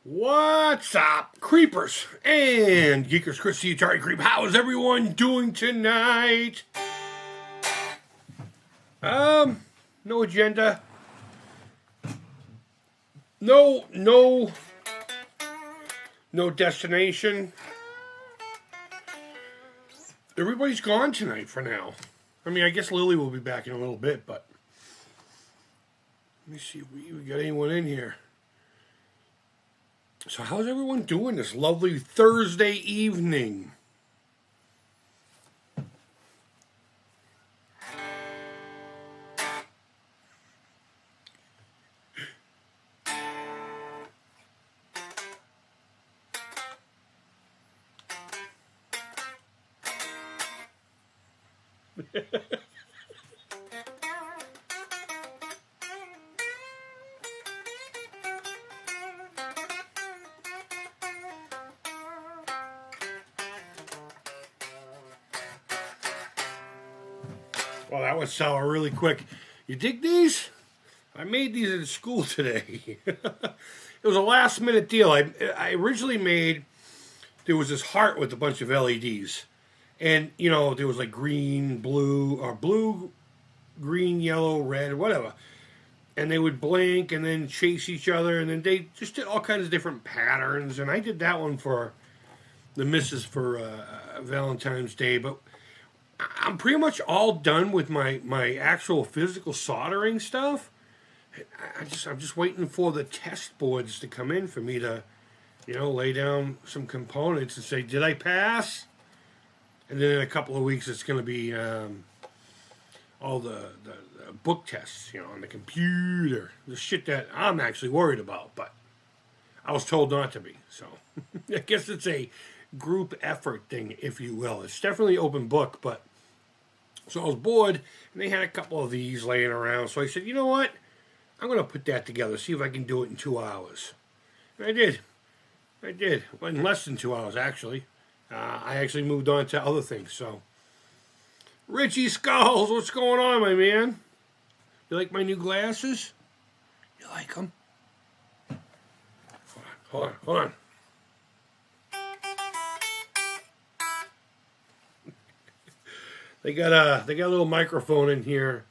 What's up, creepers and geekers? Chris the Atari Creep. How is everyone doing tonight? No agenda. No destination. Everybody's gone tonight for now. I mean, I guess Lily will be back in a little bit, but let me see if we got anyone in here. So how's everyone doing this lovely Thursday evening? Well, that would sour really quick. You dig these? I made these at school today. It was a last minute deal. I originally made, there was this heart with a bunch of LEDs. And, you know, there was like green, blue, or blue, green, yellow, red, whatever. And they would blink and then chase each other. And then they just did all kinds of different patterns. And I did that one for the missus for Valentine's Day. But I'm pretty much all done with my actual physical soldering stuff. I'm just waiting for the test boards to come in for me to, you know, lay down some components and say, did I pass? And then in a couple of weeks, it's going to be all the book tests, you know, on the computer. The shit that I'm actually worried about, but I was told not to be. So I guess it's a group effort thing, if you will. It's definitely open book, but so I was bored, and they had a couple of these laying around. So I said, you know what? I'm going to put that together, see if I can do it in 2 hours. And I did. Well, in less than 2 hours, actually. I actually moved on to other things, so. Richie Skulls, what's going on, my man? You like my new glasses? You like them? Hold on. They got a little microphone in here,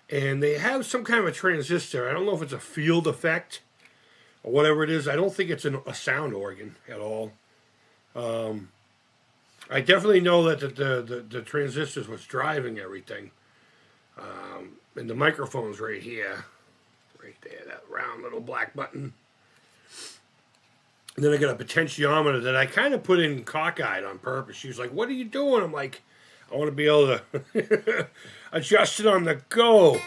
and they have some kind of a transistor. I don't know if it's a field effect or whatever it is. I don't think it's a sound organ at all. I definitely know that the transistor is what's driving everything. And the microphone's right here. Right there, that round little black button. And then I got a potentiometer that I kind of put in cockeyed on purpose. She was like, what are you doing? I'm like, I want to be able to adjust it on the go.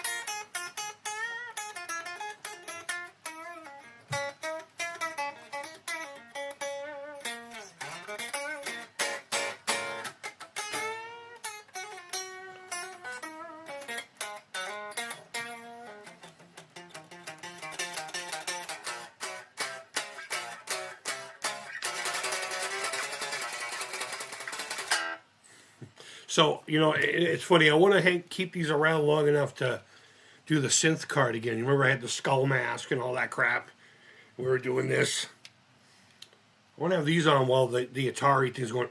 So, you know, it's funny. I want to keep these around long enough to do the synth card again. You remember I had the skull mask and all that crap? We were doing this. I want to have these on while the Atari thing's going.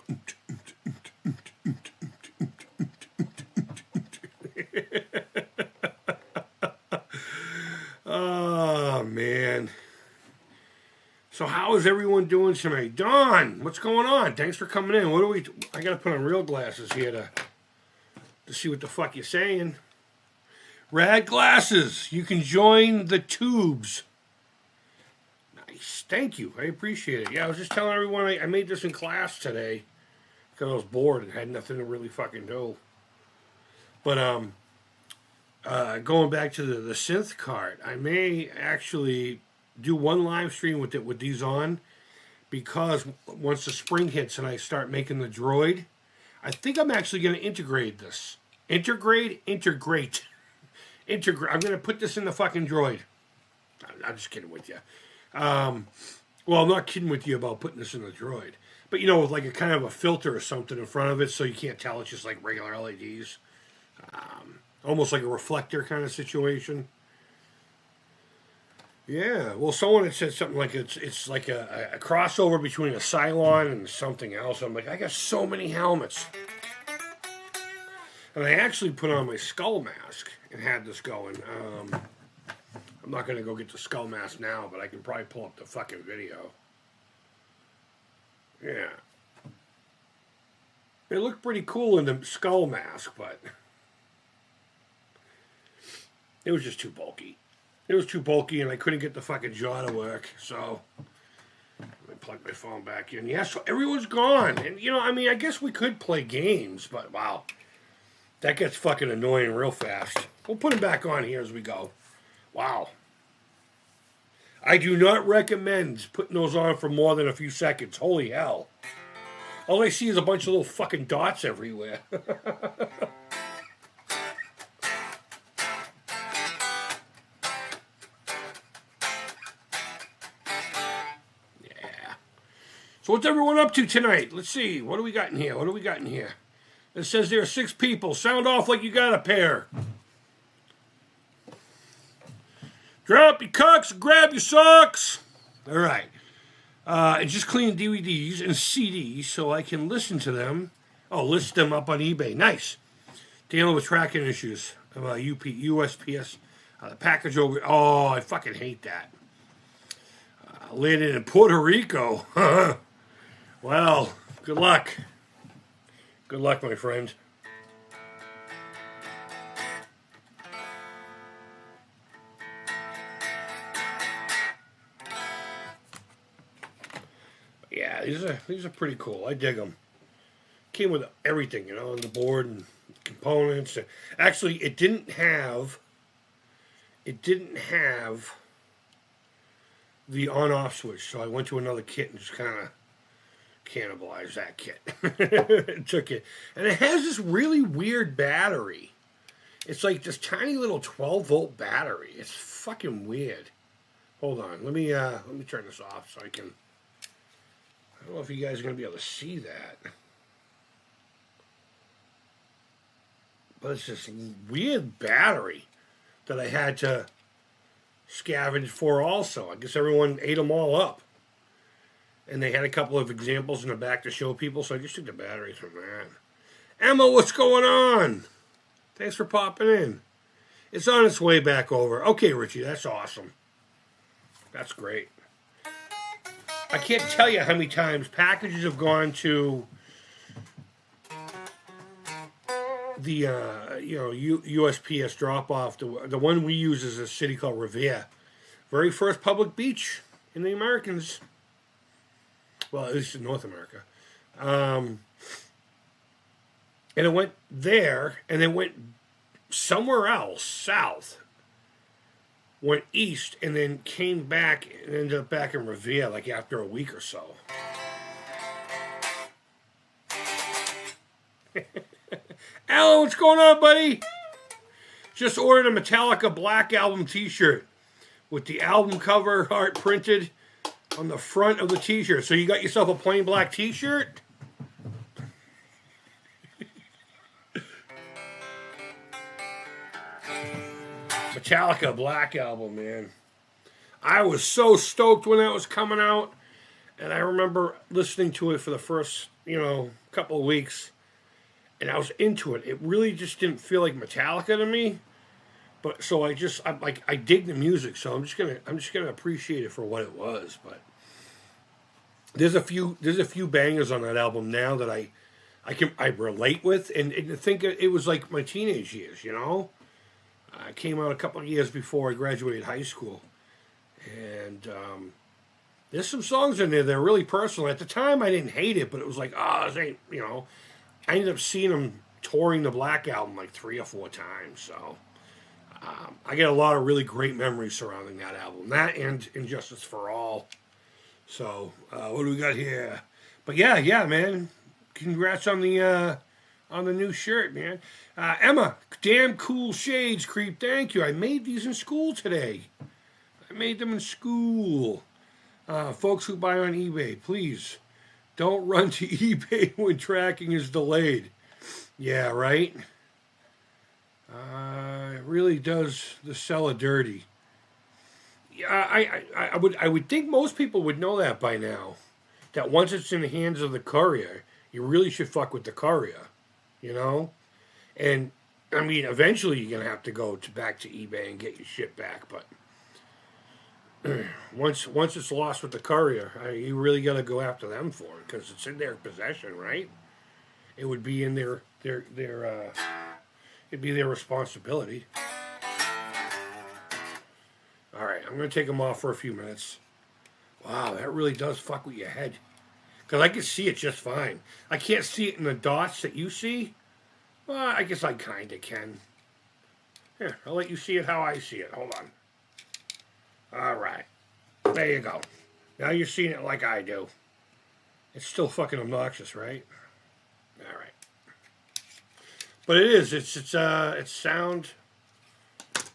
Oh, man. So how is everyone doing tonight? Don, what's going on? Thanks for coming in. I got to put on real glasses here to see what the fuck you're saying. Rad glasses. You can join the tubes. Nice. Thank you. I appreciate it. Yeah, I was just telling everyone I made this in class today because I was bored and had nothing to really fucking do. But going back to the synth card, I may actually do one live stream with these on, because once the spring hits and I start making the droid, I think I'm actually going to integrate this. Integrate. I'm going to put this in the fucking droid. I'm just kidding with you. Well, I'm not kidding with you about putting this in the droid. But, you know, with like a kind of a filter or something in front of it so you can't tell it's just like regular LEDs. Almost like a reflector kind of situation. Yeah, well, someone had said something like it's like a crossover between a Cylon and something else. I'm like, I got so many helmets. And I actually put on my skull mask and had this going. I'm not going to go get the skull mask now, but I can probably pull up the fucking video. Yeah. It looked pretty cool in the skull mask, but it was just too bulky. It was too bulky, and I couldn't get the fucking jaw to work, so let me plug my phone back in. Yeah, so everyone's gone. And, you know, I mean, I guess we could play games, but wow. That gets fucking annoying real fast. We'll put them back on here as we go. Wow. I do not recommend putting those on for more than a few seconds. Holy hell. All I see is a bunch of little fucking dots everywhere. Yeah. So what's everyone up to tonight? Let's see. What do we got in here? What do we got in here? It says there are 6 people. Sound off like you got a pair. Drop your cocks, grab your socks. All right. And just clean DVDs and CDs so I can listen to them. Oh, list them up on eBay. Nice. Dealing with tracking issues. USPS. The package over. Oh, I fucking hate that. Landed in Puerto Rico. Well, good luck. Good luck, my friend. Yeah, these are pretty cool. I dig them. Came with everything, you know, on the board and components. Actually, it didn't have the on-off switch, so I went to another kit and just kind of cannibalized that kit. It took it, and it has this really weird battery. It's like this tiny little 12-volt battery. It's fucking weird. Hold on, let me turn this off so I can. I don't know if you guys are gonna be able to see that, but it's this weird battery that I had to scavenge for. Also, I guess everyone ate them all up. And they had a couple of examples in the back to show people, so I just took the batteries from that. Emma, what's going on? Thanks for popping in. It's on its way back over. Okay, Richie, that's awesome. That's great. I can't tell you how many times packages have gone to the USPS drop-off. The one we use is a city called Revere. Very first public beach in the Americans. Well, at least in North America. And it went there, and then went somewhere else, south. Went east, and then came back, and ended up back in Revere, like after a week or so. Alan, what's going on, buddy? Just ordered a Metallica Black Album t-shirt with the album cover art printed on the front of the t-shirt. So you got yourself a plain black t-shirt? Metallica Black Album, man. I was so stoked when that was coming out. And I remember listening to it for the first, couple of weeks. And I was into it. It really just didn't feel like Metallica to me. But so I dig the music, so I'm just gonna appreciate it for what it was. But there's a few bangers on that album now that I relate with, and think it was like my teenage years, I came out a couple of years before I graduated high school, and there's some songs in there that are really personal. At the time, I didn't hate it, but it was like, this ain't, I ended up seeing them touring the Black Album like 3 or 4 times, so. I get a lot of really great memories surrounding that album. That and Injustice for All. So, what do we got here? But yeah, man. Congrats on the new shirt, man. Emma, damn cool shades, Creep. Thank you. I made these in school today. I made them in school. Folks who buy on eBay, please don't run to eBay when tracking is delayed. Yeah, right? It really does the seller dirty. Yeah, I would think most people would know that by now. That once it's in the hands of the courier, you really should fuck with the courier, you know. And I mean, eventually you're gonna have to go back to eBay and get your shit back. But once it's lost with the courier, you really gotta go after them for it because it's in their possession, right? It would be in their it'd be their responsibility. All right, I'm gonna take them off for a few minutes. Wow, that really does fuck with your head. Because I can see it just fine. I can't see it in the dots that you see. Well, I guess I kind of can. Here, I'll let you see it how I see it. Hold on. All right. There you go. Now you're seeing it like I do. It's still fucking obnoxious, right? All right. But it is. It's sound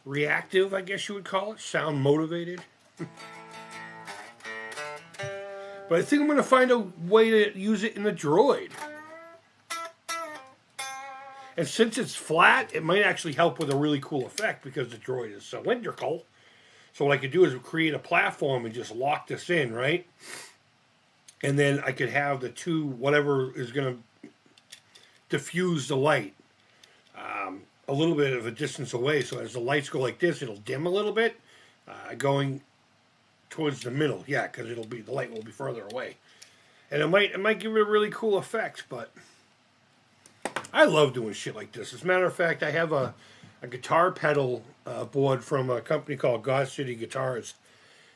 reactive, I guess you would call it. Sound motivated. But I think I'm going to find a way to use it in the Droid. And since it's flat, it might actually help with a really cool effect because the Droid is cylindrical. So what I could do is create a platform and just lock this in, right? And then I could have the two, whatever is going to diffuse the light a little bit of a distance away. So as the lights go like this, it'll dim a little bit, going towards the middle, yeah, because the light will be further away, and it might give it a really cool effect. But I love doing shit like this. As a matter of fact, I have a guitar pedal board from a company called God City Guitars.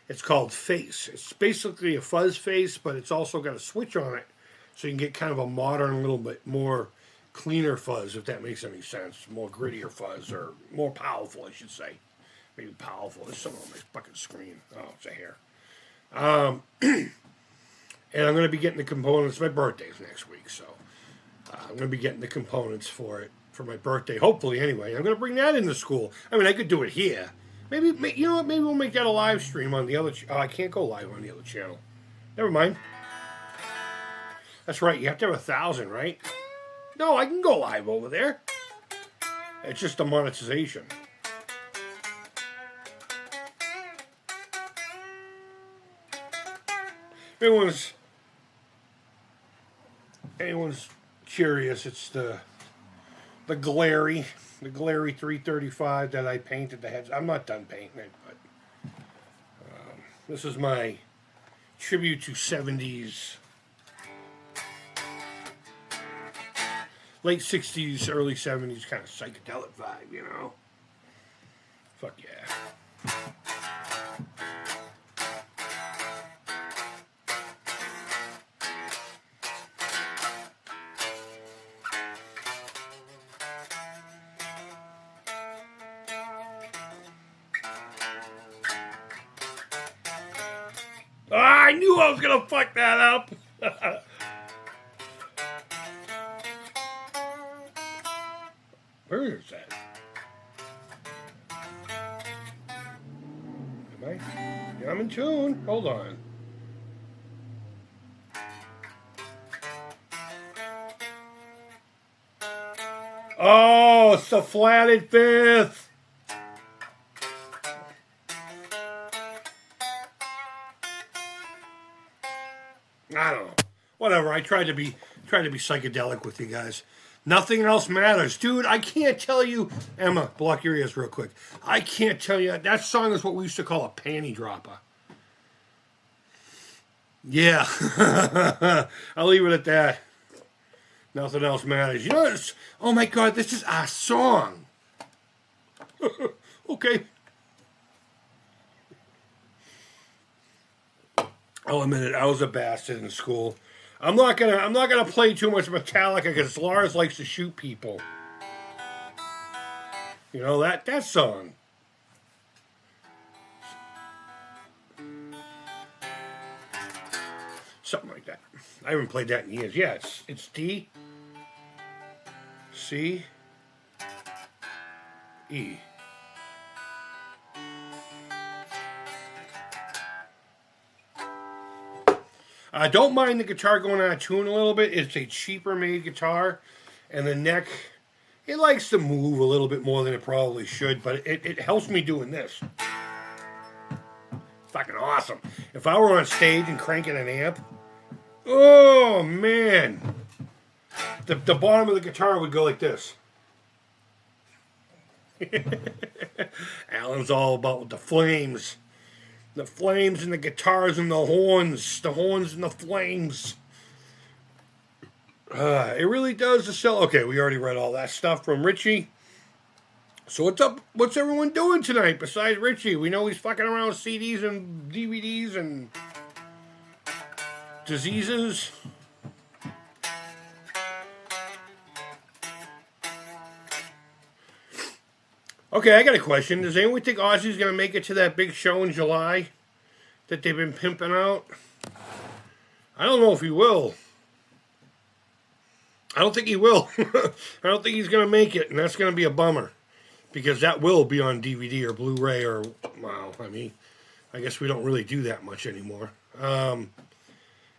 It's called Face. It's basically a fuzz face, but it's also got a switch on it, so you can get kind of a modern, little bit more cleaner fuzz, if that makes any sense. More grittier fuzz, or more powerful, I should say. Maybe powerful. There's something on my fucking screen. Oh, it's a hair. And I'm going to be getting the components. My birthday's next week, so I'm going to be getting the components for it for my birthday. Hopefully, anyway. I'm going to bring that into school. I mean, I could do it here. Maybe, you know what? Maybe we'll make that a live stream on the other. I can't go live on the other channel. Never mind. That's right. You have to have 1,000, right? No, I can go live over there. It's just a monetization. If anyone's curious, it's the Glary 335 that I painted the heads. I'm not done painting it, but this is my tribute to 70s, late 60s, early 70s kind of psychedelic vibe, you know? Fuck yeah. I knew I was gonna fuck that up. Where is that? Am I? Yeah, I'm in tune. Hold on. Oh, it's the flatted fifth. I don't know. Whatever. I tried to be psychedelic with you guys. Nothing else matters. Dude, I can't tell you. Emma, block your ears real quick. I can't tell you. That song is what we used to call a panty dropper. Yeah. I'll leave it at that. Nothing else matters. You know what? Oh my God, this is our song. Okay. I'll admit it. I was a bastard in school. I'm not gonna play too much Metallica because Lars likes to shoot people. You know that song. Something like that. I haven't played that in years. Yeah, it's D, C, E. I don't mind the guitar going out of tune a little bit. It's a cheaper made guitar, and the neck, it likes to move a little bit more than it probably should, but it helps me doing this. fucking awesome. If I were on stage and cranking an amp, oh man, the bottom of the guitar would go like this. Alan's all about the flames. The flames and the guitars and the horns. The horns and the flames. It really does sell. Okay, we already read all that stuff from Richie. So what's up? What's everyone doing tonight besides Richie? We know he's fucking around with CDs and DVDs and diseases. Okay, I got a question. Does anyone think Ozzy's going to make it to that big show in July that they've been pimping out? I don't know if he will. I don't think he will. I don't think he's going to make it, and that's going to be a bummer. Because that will be on DVD or Blu-ray or, wow, I mean, I guess we don't really do that much anymore.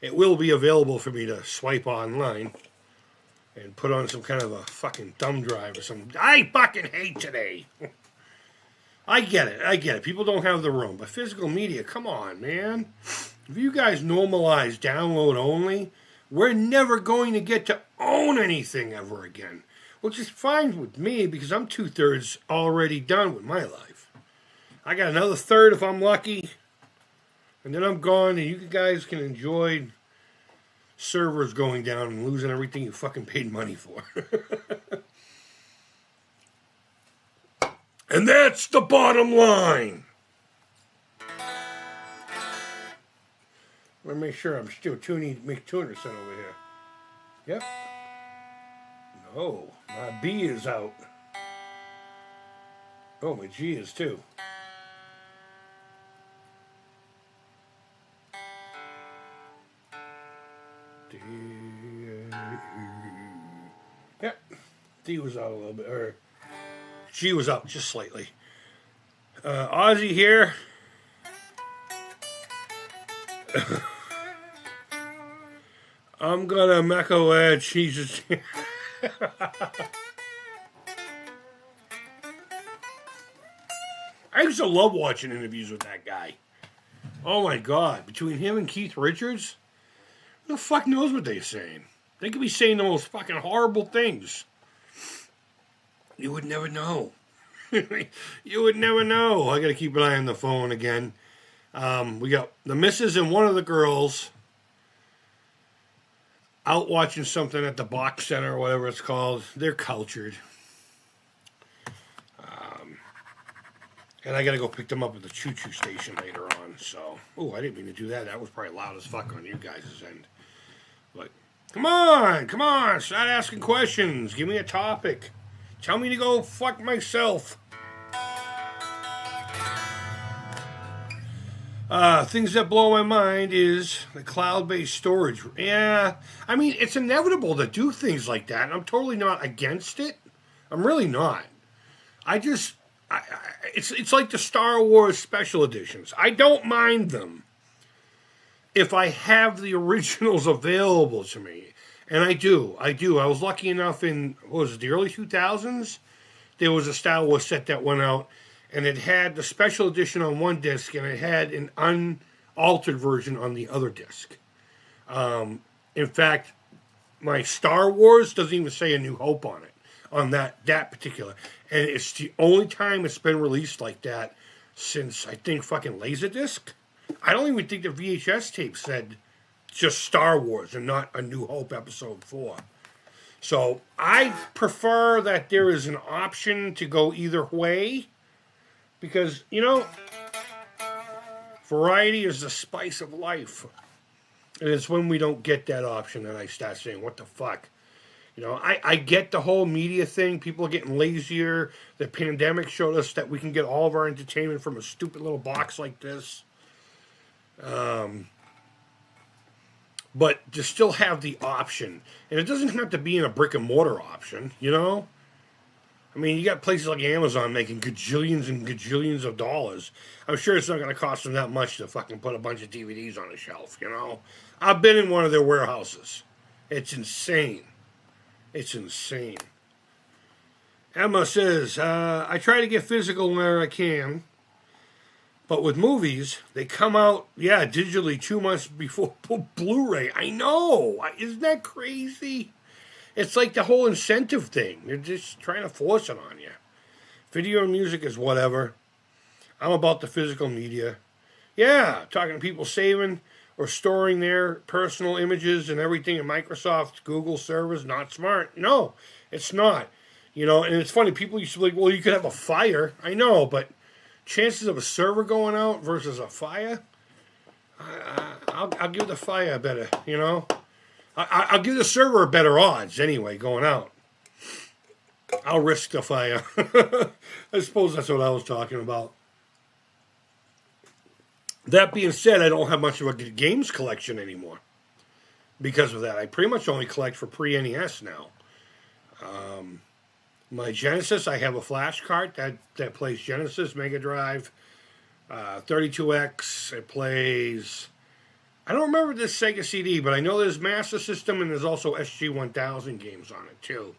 It will be available for me to swipe online and put on some kind of a fucking thumb drive or something. I fucking hate today. I get it. People don't have the room. But physical media, come on, man. If you guys normalize download only, we're never going to get to own anything ever again. Which is fine with me because I'm 2/3 already done with my life. I got another third if I'm lucky. And then I'm gone and you guys can enjoy servers going down and losing everything you fucking paid money for. And that's the bottom line. I'm going to make sure I'm still tuning over here. Yep. No, my B is out. Oh, my G is too. Yep, D was out a little bit, or G was out just slightly. Ozzy here. I'm gonna Mecco Edge. Jesus. I used to love watching interviews with that guy. Oh my God. Between him and Keith Richards, who the fuck knows what they're saying? They could be saying the most fucking horrible things. You would never know. You would never know. I gotta keep an eye on the phone again. We got the missus and one of the girls out watching something at the box center or whatever it's called. They're cultured. And I got to go pick them up at the choo-choo station later on. So, I didn't mean to do that. That was probably loud as fuck on you guys' end. But, come on. Start asking questions. Give me a topic. Tell me to go fuck myself. Things that blow my mind is the cloud-based storage. Yeah, I mean, it's inevitable to do things like that. I'm totally not against it. I'm really not. It's like the Star Wars special editions. I don't mind them if I have the originals available to me. And I do. I was lucky enough in, the early 2000s? There was a Star Wars set that went out, and it had the special edition on one disc, and it had an unaltered version on the other disc. In fact, my Star Wars doesn't even say A New Hope on it, on that particular. And it's the only time it's been released like that since, I think, fucking Laserdisc. I don't even think the VHS tape said just Star Wars and not A New Hope Episode 4. So I prefer that there is an option to go either way. Because, variety is the spice of life. And it's when we don't get that option that I start saying, what the fuck? I get the whole media thing. People are getting lazier. The pandemic showed us that we can get all of our entertainment from a stupid little box like this. But to still have the option. And it doesn't have to be in a brick and mortar option, I mean, you got places like Amazon making gajillions and gajillions of dollars. I'm sure it's not going to cost them that much to fucking put a bunch of DVDs on a shelf, I've been in one of their warehouses. It's insane. It's insane. Emma says, I try to get physical where I can. But with movies, they come out, yeah, digitally 2 months before Blu-ray. I know. Isn't that crazy? It's like the whole incentive thing. They're just trying to force it on you. Video and music is whatever. I'm about the physical media. Yeah, talking to people saving or storing their personal images and everything in Microsoft, Google servers, not smart. No, it's not. You know, and it's funny, people used to be like, well, you could have a fire. I know, but chances of a server going out versus a fire, I'll give the fire a better, you know. I'll give the server better odds anyway going out. I'll risk the fire. I suppose that's what I was talking about. That being said, I don't have much of a games collection anymore because of that. I pretty much only collect for pre-NES now. My Genesis, I have a flash cart that plays Genesis, Mega Drive, 32X. It plays... I don't remember this Sega CD, but I know there's Master System and there's also SG-1000 games on it, too.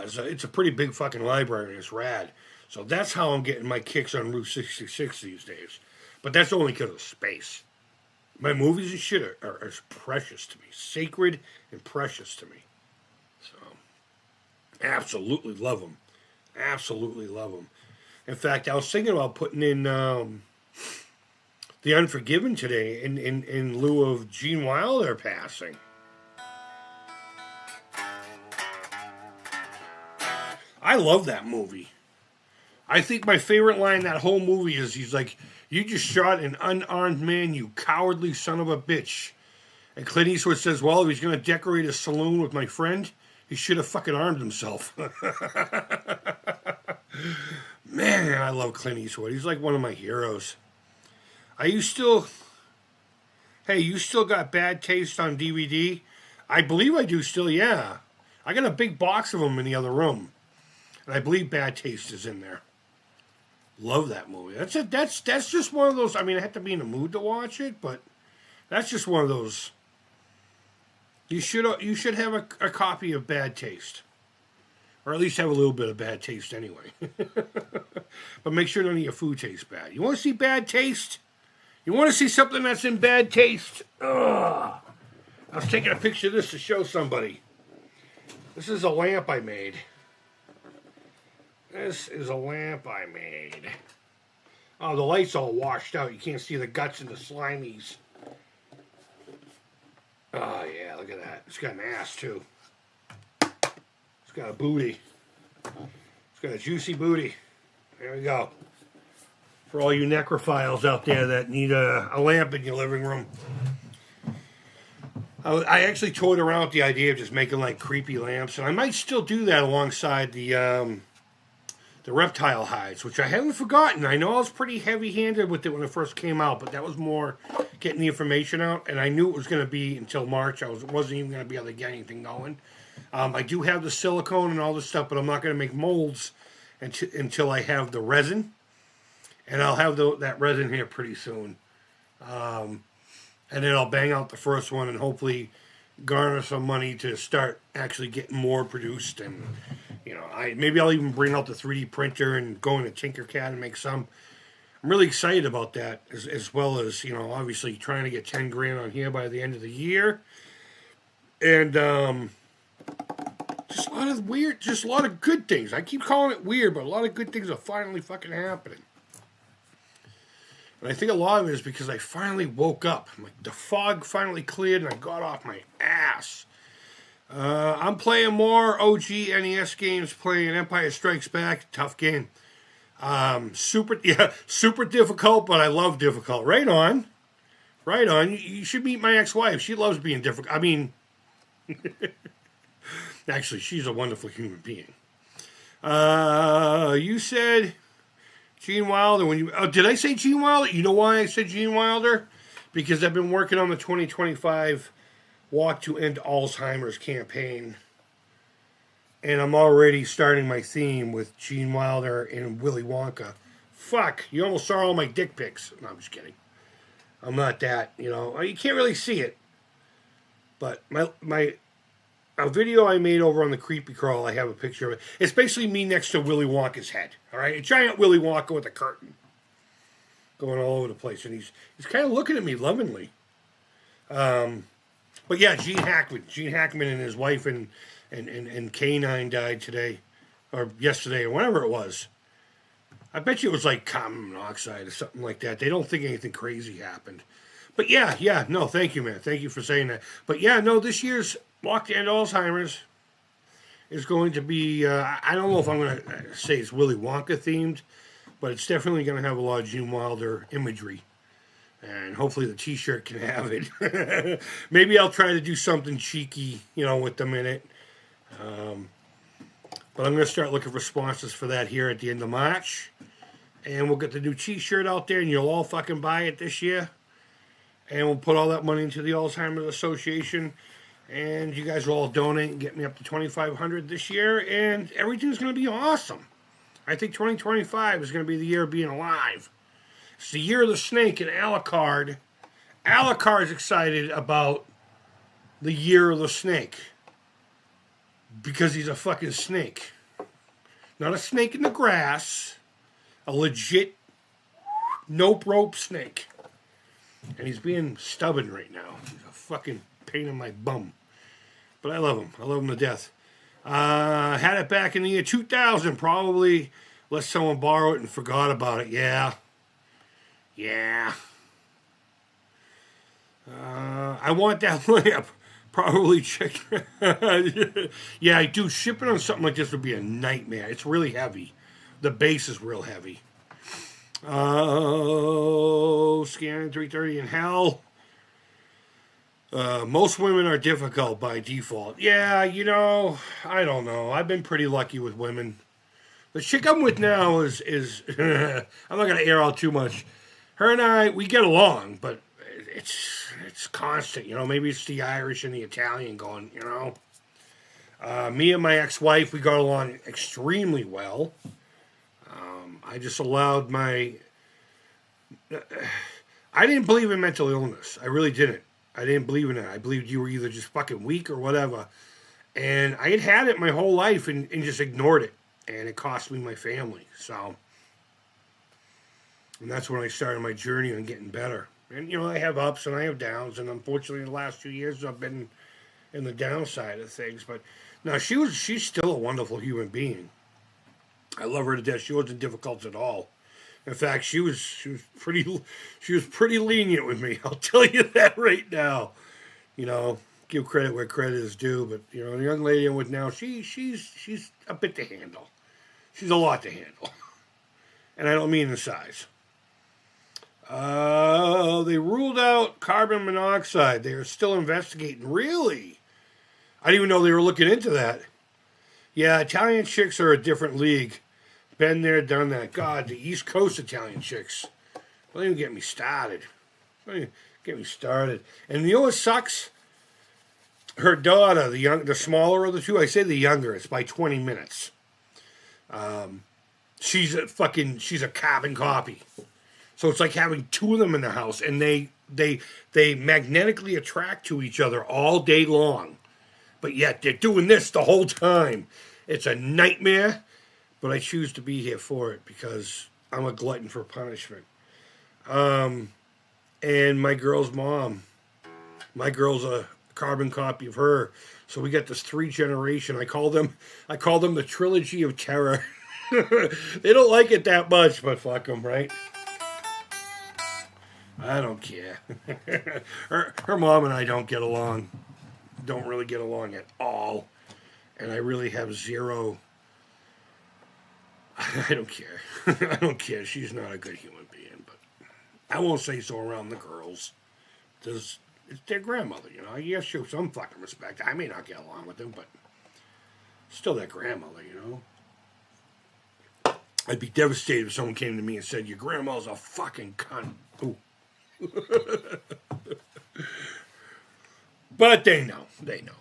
It's a pretty big fucking library and it's rad. So that's how I'm getting my kicks on Route 66 these days. But that's only because of space. My movies and shit are precious to me. Sacred and precious to me. So, absolutely love them. Absolutely love them. In fact, I was thinking about putting in The Unforgiven today in lieu of Gene Wilder passing. I love that movie. I think my favorite line in that whole movie is he's like, "You just shot an unarmed man, you cowardly son of a bitch." And Clint Eastwood says, well, if he's going to decorate a saloon with my friend, he should have fucking armed himself. Man, I love Clint Eastwood. He's like one of my heroes. You still got Bad Taste on DVD? I believe I do still, yeah. I got a big box of them in the other room. And I believe Bad Taste is in there. Love that movie. That's just one of those. I mean, I have to be in the mood to watch it, but that's just one of those. You should have a copy of Bad Taste, or at least have a little bit of bad taste anyway. But make sure none of your food tastes bad. You want to see bad taste? You want to see something that's in bad taste? Ugh. I was taking a picture of this to show somebody. This is a lamp I made. This is a lamp I made. Oh, the light's all washed out. You can't see the guts and the slimies. Oh, yeah, look at that. It's got an ass, too. It's got a booty. It's got a juicy booty. There we go. For all you necrophiles out there that need a lamp in your living room. I actually toyed around with the idea of just making, like, creepy lamps. And I might still do that alongside the reptile hides, which I haven't forgotten. I know I was pretty heavy-handed with it when it first came out, but that was more getting the information out, and I knew it was going to be until March. I wasn't even going to be able to get anything going. I do have the silicone and all this stuff, but I'm not going to make molds until I have the resin, and I'll have that resin here pretty soon. And then I'll bang out the first one and hopefully garner some money to start actually getting more produced. And maybe I'll even bring out the 3D printer and go into Tinkercad and make some. I'm really excited about that, as well as, obviously trying to get 10 grand on here by the end of the year. And just a lot of good things. I keep calling it weird, but a lot of good things are finally fucking happening. And I think a lot of it is because I finally woke up. The fog finally cleared and I got off my ass. I'm playing more OG NES games, playing Empire Strikes Back. Tough game. Super difficult, but I love difficult. Right on. You should meet my ex-wife. She loves being difficult. I mean, actually, she's a wonderful human being. You said Gene Wilder. Did I say Gene Wilder? You know why I said Gene Wilder? Because I've been working on the 2025 Walk to End Alzheimer's campaign. And I'm already starting my theme with Gene Wilder and Willy Wonka. Fuck, you almost saw all my dick pics. No, I'm just kidding. I'm not that, you can't really see it. But a video I made over on the Creepy Crawl, I have a picture of it. It's basically me next to Willy Wonka's head. All right, a giant Willy Wonka with a curtain. going all over the place, and he's kind of looking at me lovingly. But yeah, Gene Hackman and his wife and K9 died today, or yesterday, or whenever it was. I bet you it was like carbon monoxide or something like that. They don't think anything crazy happened. But yeah, no, thank you, man. Thank you for saying that. But yeah, no, this year's Walk to End Alzheimer's is going to be, I don't know if I'm going to say it's Willy Wonka themed, but it's definitely going to have a lot of Gene Wilder imagery. And hopefully the t-shirt can have it. Maybe I'll try to do something cheeky, with them in it. But I'm going to start looking for sponsors for that here at the end of March. And we'll get the new t-shirt out there, and you'll all fucking buy it this year. And we'll put all that money into the Alzheimer's Association. And you guys will all donate and get me up to $2,500 this year. And everything's going to be awesome. I think 2025 is going to be the year of being alive. It's the year of the snake and Alucard. Alucard's excited about the year of the snake. Because he's a fucking snake. Not a snake in the grass. A legit nope rope snake. And he's being stubborn right now. He's a fucking pain in my bum. But I love him. I love him to death. Had it back in the year 2000. Probably let someone borrow it and forgot about it. Yeah. I want that lamp. Probably check. Yeah, I do. Shipping on something like this would be a nightmare. It's really heavy. The base is real heavy. Scanning 330 in hell. Most women are difficult by default. Yeah, I don't know. I've been pretty lucky with women. The chick I'm with now is I'm not going to air out too much. Her and I, we get along, but it's constant, Maybe it's the Irish and the Italian going, Me and my ex-wife, we got along extremely well. I just allowed I didn't believe in mental illness. I really didn't. I didn't believe in it. I believed you were either just fucking weak or whatever. And I had it my whole life and just ignored it. And it cost me my family. So, and that's when I started my journey on getting better. And, I have ups and I have downs. And unfortunately, the last 2 years, I've been in the downside of things. But, no, she's still a wonderful human being. I love her to death. She wasn't difficult at all. In fact, she was pretty lenient with me. I'll tell you that right now. Give credit where credit is due. But the young lady I'm with now, she's a bit to handle. She's a lot to handle, and I don't mean the size. They ruled out carbon monoxide. They are still investigating. Really? I didn't even know they were looking into that. Yeah, Italian chicks are a different league. Been there, done that. God, the East Coast Italian chicks. Don't even get me started. And you know what sucks? Her daughter, the smaller of the two, I say the younger, it's by 20 minutes. She's a carbon copy. So it's like having two of them in the house, and they magnetically attract to each other all day long. But yet they're doing this the whole time. It's a nightmare. But I choose to be here for it because I'm a glutton for punishment. And my girl's mom. My girl's a carbon copy of her. So we got this 3-generation. I call them the trilogy of terror. They don't like it that much, but fuck them, right? I don't care. Her mom and I don't get along. Don't really get along at all. And I really have zero... I don't care. I don't care. She's not a good human being, but I won't say so around the girls. It's their grandmother, You have to show some fucking respect. I may not get along with them, but still their grandmother, I'd be devastated if someone came to me and said, your grandma's a fucking cunt. Ooh. But they know. They know.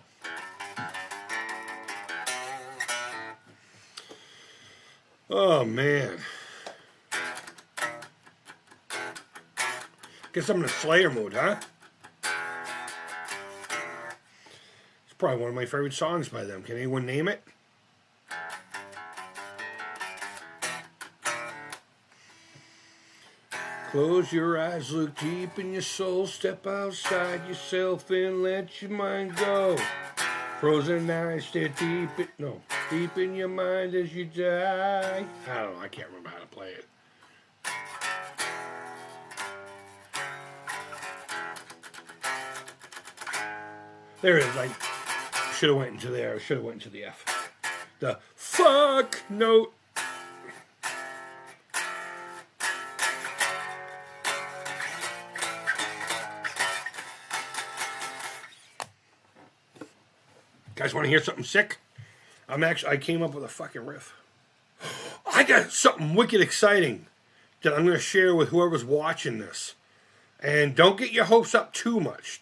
Oh, man. Guess I'm in a Slayer mood, huh? It's probably one of my favorite songs by them. Can anyone name it? Close your eyes, look deep in your soul, step outside yourself and let your mind go. Frozen eyes stare deep in your mind as you die. I don't know, I can't remember how to play it. There it is. I should have went into there. I should have went into the F. The fuck note. Guys, want to hear something sick? I came up with a fucking riff. I got something wicked exciting that I'm going to share with whoever's watching this. And don't get your hopes up too much.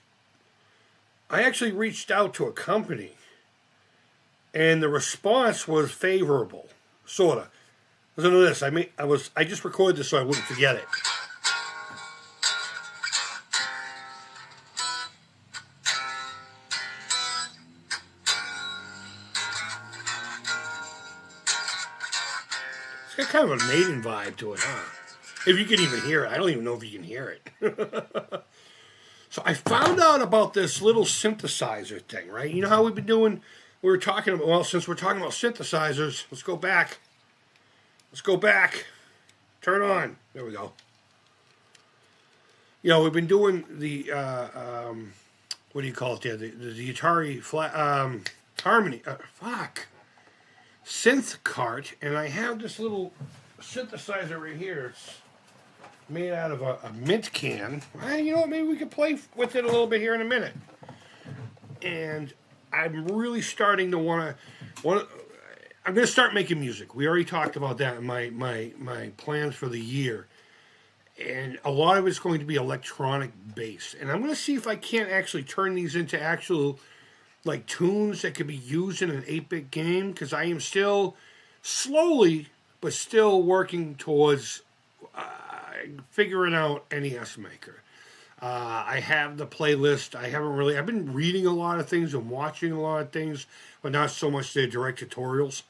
I actually reached out to a company, and the response was favorable, sorta. Listen to this. I just recorded this so I wouldn't forget it. It's got kind of a Maiden vibe to it, huh? If you can even hear it. I don't even know if you can hear it. So I found out about this little synthesizer thing, right? You know how we've been doing, since we're talking about synthesizers, let's go back. Turn on. There we go. You know, we've been doing the, what do you call it there? The Atari Harmony, synth cart, and I have this little synthesizer right here. It's made out of a mint can. Well, you know what, maybe we could play with it a little bit here in a minute. And I'm really starting to want to, I'm going to start making music. We already talked about that in my plans for the year. And a lot of it's going to be electronic based. And I'm going to see if I can't actually turn these into actual, like, tunes that could be used in an 8-bit game. Because I am still slowly, but still working towards figuring out NES Maker. I have the playlist. I've been reading a lot of things and watching a lot of things, but not so much the direct tutorials.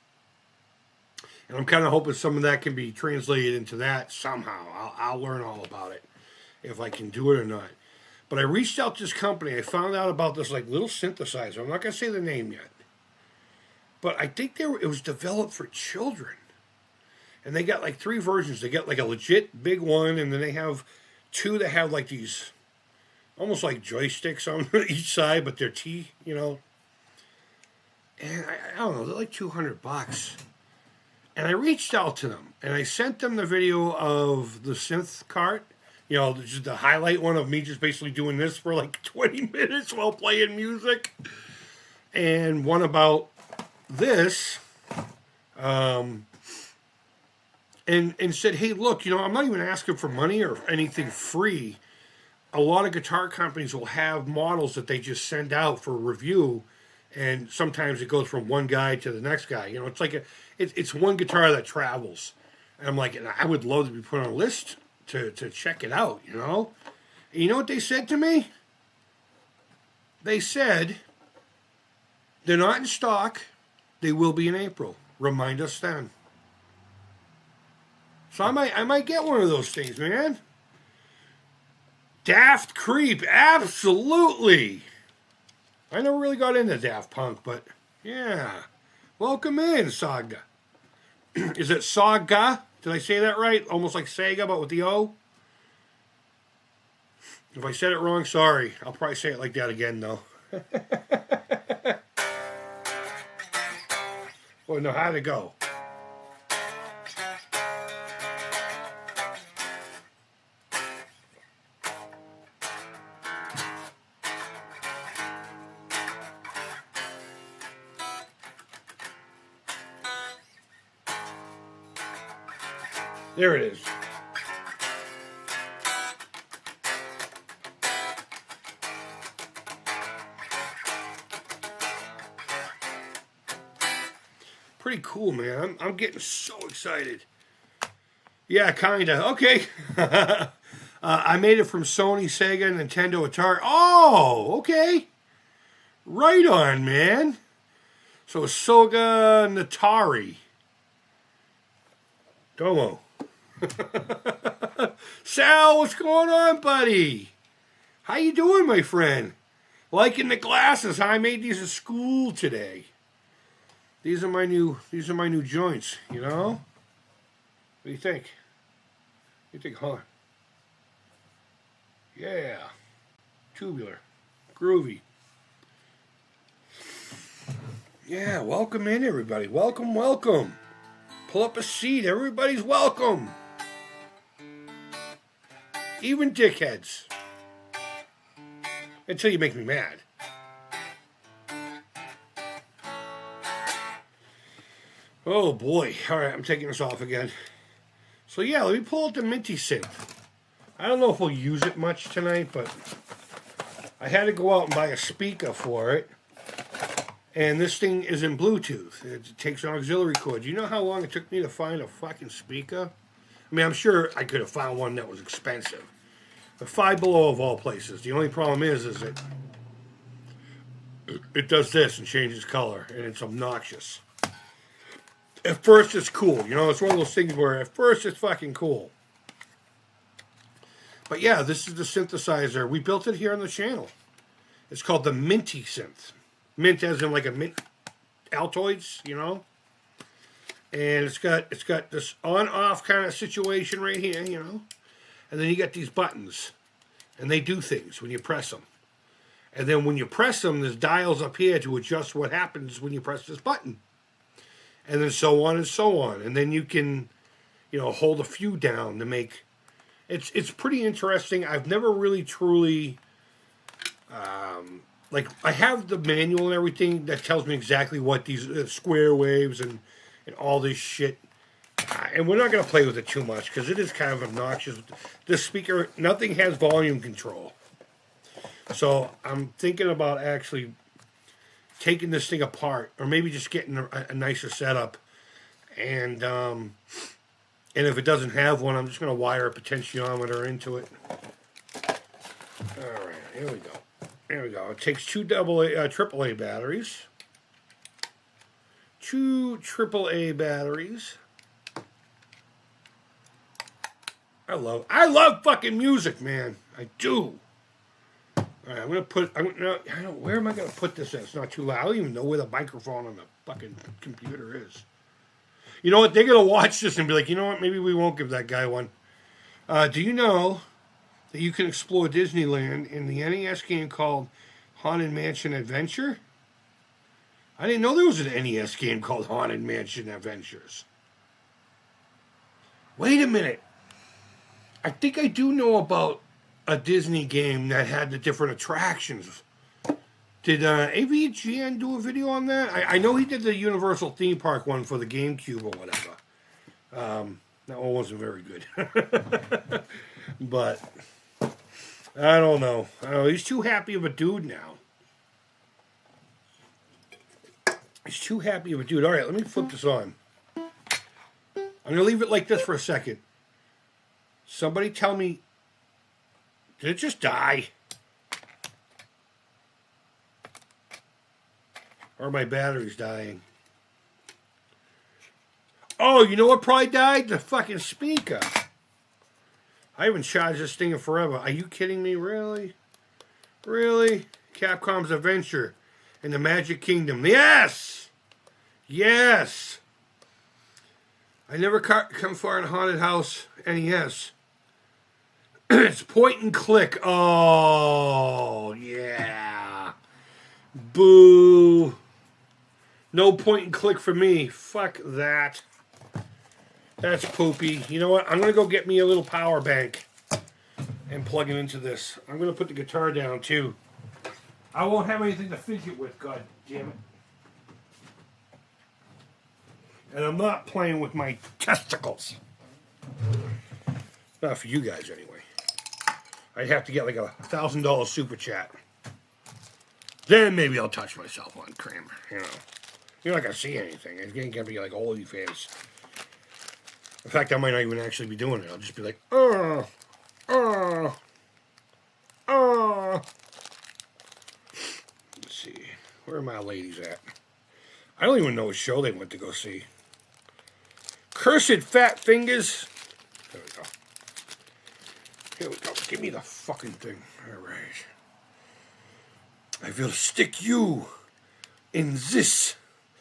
And I'm kind of hoping some of that can be translated into that somehow. I'll learn all about it, if I can do it or not. But I reached out to this company. I found out about this like little synthesizer. I'm not going to say the name yet. But I think it was developed for children. And they got like 3 versions. They got like a legit big one, and then they have 2 that have like these almost like joysticks on each side, but they're T, you know. And I don't know, they're like $200. And I reached out to them, and I sent them the video of the synth cart. You know, just the highlight one of me just basically doing this for like 20 minutes while playing music. And one about this. And said, hey, look, you know, I'm not even asking for money or anything free. A lot of guitar companies will have models that they just send out for review, and sometimes it goes from one guy to the next guy. You know, it's like it's one guitar that travels. And I'm like, and I would love to be put on a list to check it out, you know? And you know what they said to me? They said, they're not in stock. They will be in April. Remind us then. So I might get one of those things, man. Daft Creep, absolutely. I never really got into Daft Punk, but yeah. Welcome in, Saga. Is it Saga? Did I say that right? Almost like Sega, but with the O? If I said it wrong, sorry. I'll probably say it like that again, though. Well, no, how'd it go? There it is. Pretty cool, man. I'm getting so excited. Yeah, kinda. Okay. I made it from Sony, Sega, Nintendo, Atari. Oh, okay. Right on, man. So Soga and Atari. Domo. Sal, what's going on, buddy? How you doing, my friend? Liking the glasses? I made these at school today. These are my new joints. You know? What do you think? You think, huh? Yeah, tubular, groovy. Yeah, welcome in, everybody. Welcome, welcome. Pull up a seat. Everybody's welcome. Even dickheads. Until you make me mad. Oh boy. Alright, I'm taking this off again. So yeah, let me pull out the Minty synth. I don't know if we'll use it much tonight, but I had to go out and buy a speaker for it. And this thing is in Bluetooth. It takes an auxiliary cord. You know how long it took me to find a fucking speaker? I mean, I'm sure I could have found one that was expensive. But Five Below of all places. The only problem is it does this and changes color, and it's obnoxious. At first, it's cool. You know, it's one of those things where at first it's fucking cool. But yeah, this is the synthesizer. We built it here on the channel. It's called the Minty synth. Mint as in like a mint Altoids, you know? And it's got this on-off kind of situation right here, you know? And then you got these buttons. And they do things when you press them. And then when you press them, there's dials up here to adjust what happens when you press this button. And then so on and so on. And then you can, you know, hold a few down to make... It's pretty interesting. I've never really truly... like, I have the manual and everything that tells me exactly what these square waves and all this shit. And we're not going to play with it too much because it is kind of obnoxious. This speaker, nothing has volume control. So I'm thinking about actually taking this thing apart or maybe just getting a nicer setup. And if it doesn't have one, I'm just going to wire a potentiometer into it. All right, here we go. There we go. It takes two AAA batteries. Two AAA batteries. I love fucking music, man. I do. All right, I'm gonna where am I gonna put this in? It's not too loud. I don't even know where the microphone on the fucking computer is. You know what? They're gonna watch this and be like, you know what? Maybe we won't give that guy one. Do you know that you can explore Disneyland in the NES game called Haunted Mansion Adventure? I didn't know there was an NES game called Haunted Mansion Adventures. Wait a minute. I think I do know about a Disney game that had the different attractions. Did AVGN do a video on that? I know he did the Universal Theme Park one for the GameCube or whatever. That one wasn't very good. But... I don't know. He's too happy of a dude now. He's too happy of a dude. All right, let me flip this on. I'm going to leave it like this for a second. Somebody tell me, did it just die? Or my battery's dying? Oh, you know what probably died? The fucking speaker. I haven't charged this thing in forever. Are you kidding me? Really? Really? Capcom's Adventure in the Magic Kingdom. Yes! Yes! I never come far in a haunted house NES. It's point and click. Oh, yeah. Boo. No point and click for me. Fuck that. That's poopy. You know what? I'm going to go get me a little power bank and plug it into this. I'm going to put the guitar down, too. I won't have anything to fidget with, god damn it. And I'm not playing with my testicles. Not for you guys, anyway. I'd have to get like a $1,000 super chat. Then maybe I'll touch myself on Kramer, you know. You're not going to see anything. It's going to be like OnlyFans. In fact, I might not even actually be doing it. I'll just be like, oh. Let's see. Where are my ladies at? I don't even know what show they went to go see. Cursed Fat Fingers. There we go. Give me the fucking thing. All right. I will stick you in this.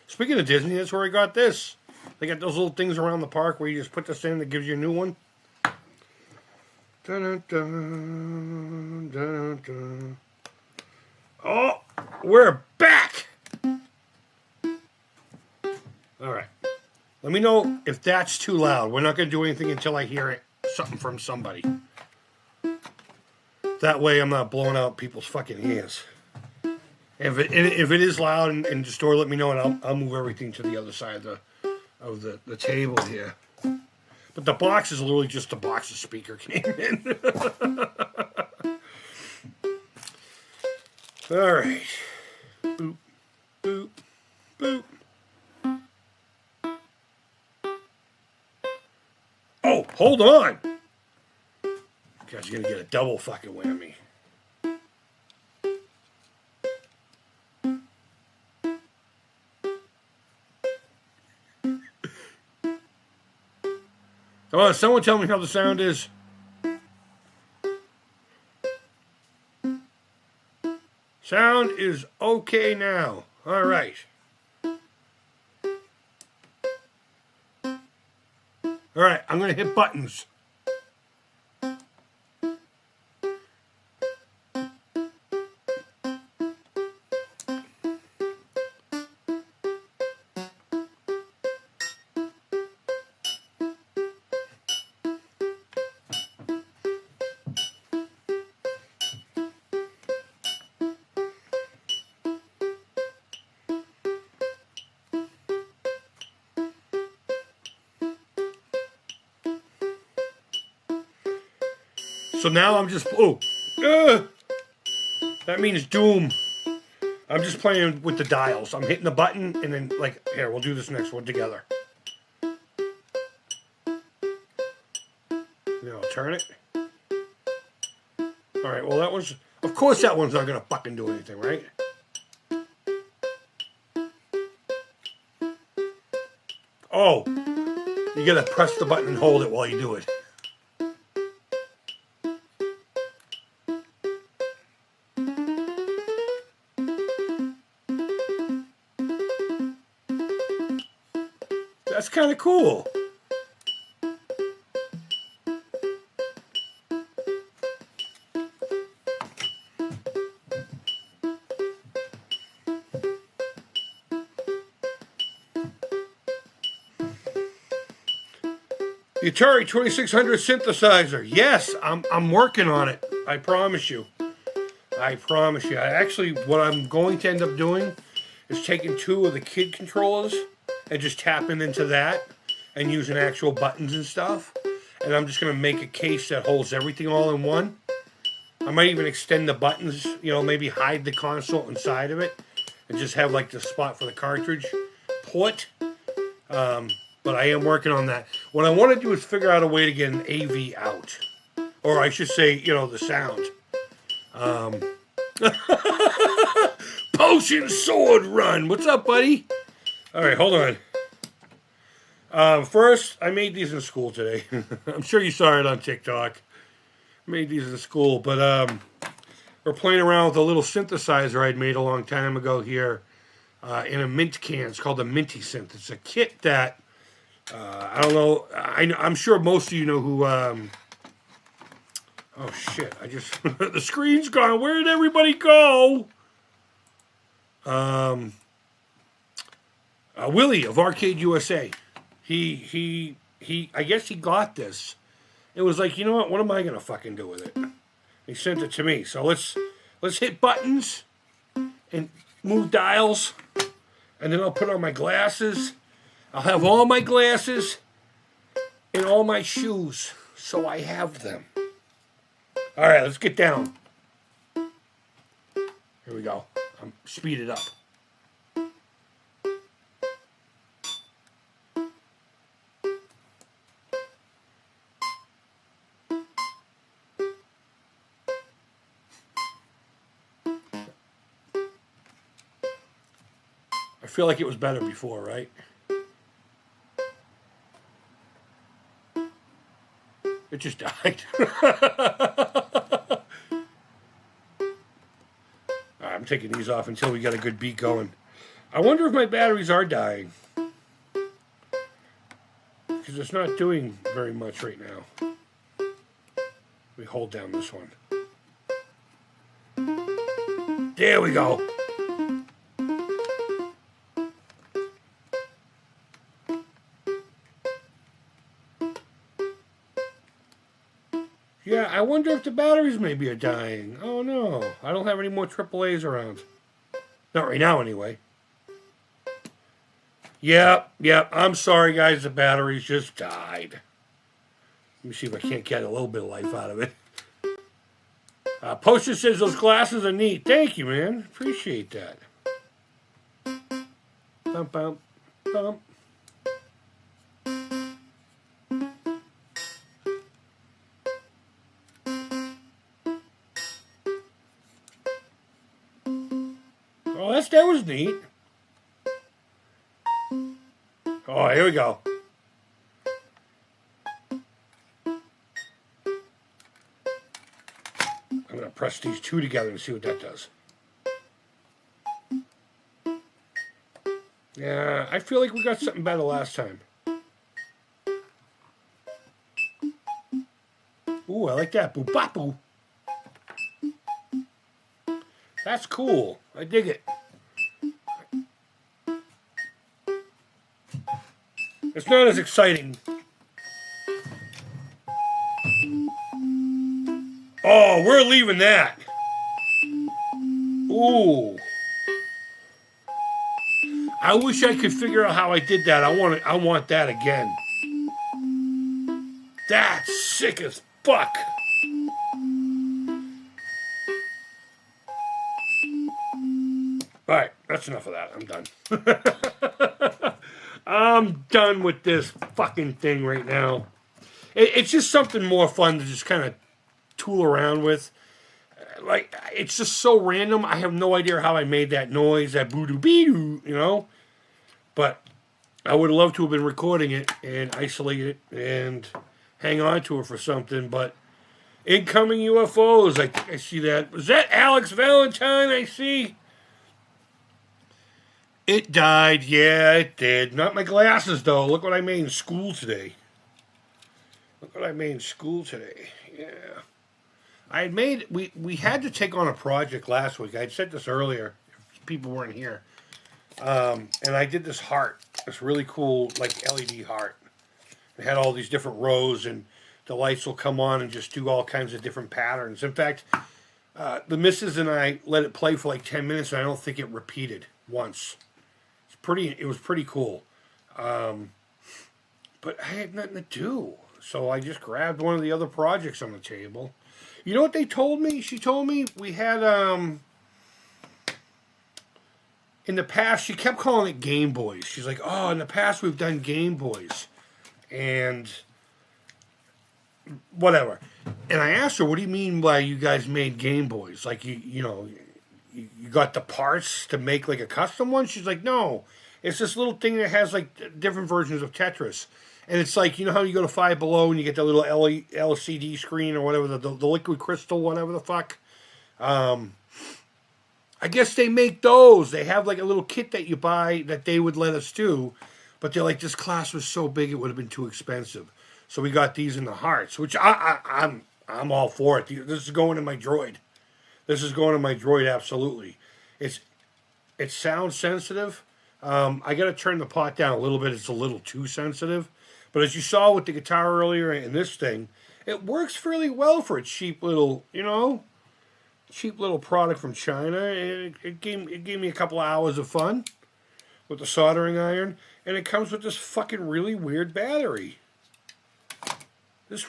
Speaking of Disney, that's where I got this. They got those little things around the park where you just put this in that gives you a new one. Dun, dun, dun, dun. Oh, we're back. All right. Let me know if that's too loud. We're not going to do anything until I hear something from somebody. That way I'm not blowing out people's fucking ears. If it is loud and distorted, let me know, and I'll move everything to the other side of the table here. But the box is literally just a box the speaker came in. All right. Boop, boop, boop. Oh, hold on. You guys are going to get a double fucking whammy. Come on, someone tell me how the sound is. Sound is okay now. All right. All right, I'm going to hit buttons. So now I'm just, that means doom. I'm just playing with the dials. I'm hitting the button and then like, here, we'll do this next one together. Now I'll turn it. All right, well that was, of course that one's not gonna fucking do anything, right? Oh, you gotta press the button and hold it while you do it. That's kind of cool. The Atari 2600 synthesizer. Yes, I'm working on it. I promise you. I promise you. What I'm going to end up doing is taking two of the kid controllers and just tapping into that and using actual buttons and stuff. And I'm just going to make a case that holds everything all in one. I might even extend the buttons, maybe hide the console inside of it and just have like the spot for the cartridge port. But I am working on that. What I want to do is figure out a way to get an AV out. Or I should say, the sound. Potion Sword Run. What's up, buddy? All right, hold on. First, I made these in school today. I'm sure you saw it on TikTok. I made these in school, but we're playing around with a little synthesizer I'd made a long time ago here in a mint can. It's called a Minty Synth. It's a kit that, I don't know, I'm sure most of you know who, oh shit, the screen's gone. Where did everybody go? Willie of Arcade USA. He I guess he got this. It was like, what am I gonna fucking do with it? He sent it to me. So let's hit buttons and move dials, and then I'll put on my glasses. I'll have all my glasses and all my shoes, so I have them. All right, let's get down. Here we go. Speed it up. I feel like it was better before, right? It just died. I'm taking these off until we get a good beat going. I wonder if my batteries are dying. Because it's not doing very much right now. We hold down this one. There we go. Yeah, I wonder if the batteries maybe are dying. Oh no, I don't have any more AAAs around. Not right now anyway. Yep, I'm sorry guys, the batteries just died. Let me see if I can't get a little bit of life out of it. Poster says those glasses are neat. Thank you, man. Appreciate that. Bump, bump, bump. Oh, that was neat. Oh, here we go. I'm going to press these two together and see what that does. Yeah, I feel like we got something better last time. Ooh, I like that. Boop, bop, boo. That's cool. I dig it. It's not as exciting. Oh, we're leaving that. Ooh. I wish I could figure out how I did that. I want that again. That's sick as fuck. Alright, that's enough of that. I'm done. I'm done with this fucking thing right now. It's just something more fun to just kind of tool around with. Like, it's just so random. I have no idea how I made that noise, that boo-doo-bee-doo, you know? But I would love to have been recording it and isolate it and hang on to it for something. But incoming UFOs, I see that. Was that Alex Valentine I see? It died. Yeah, it did. Not my glasses, though. Look what I made in school today. Yeah. I had made... We had to take on a project last week. I had said this earlier. If people weren't here. And I did this heart. This really cool, like, LED heart. It had all these different rows, and the lights will come on and just do all kinds of different patterns. In fact, the missus and I let it play for like 10 minutes, and I don't think it repeated once. It was pretty cool. But I had nothing to do. So I just grabbed one of the other projects on the table. You know what they told me? She told me we had, in the past, she kept calling it Game Boys. She's like, oh, in the past we've done Game Boys. And whatever. And I asked her, what do you mean by you guys made Game Boys? Like, you know, you got the parts to make like a custom one? She's like, no. It's this little thing that has like different versions of Tetris. And it's like, you know how you go to Five Below and you get the little LCD screen or whatever, the liquid crystal, whatever the fuck. I guess they make those. They have like a little kit that you buy that they would let us do. But they're like, this class was so big it would have been too expensive. So we got these in the hearts, which I'm all for it. This is going in my droid. Absolutely. It's sound sensitive. I got to turn the pot down a little bit. It's a little too sensitive. But as you saw with the guitar earlier and this thing, it works fairly well for a cheap little product from China. And it gave me a couple of hours of fun with the soldering iron. And it comes with this fucking really weird battery. Here's a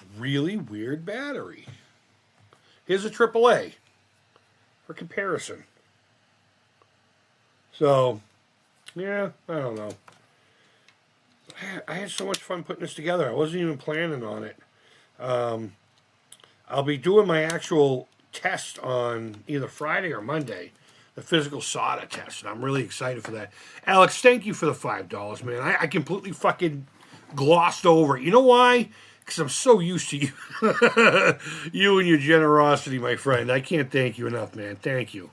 AAA for comparison. So, yeah, I don't know. I had so much fun putting this together. I wasn't even planning on it. I'll be doing my actual test on either Friday or Monday, the physical solder test, and I'm really excited for that. Alex, thank you for the $5, man. I completely fucking glossed over it. You know why? Because I'm so used to you. You and your generosity, my friend. I can't thank you enough, man. Thank you.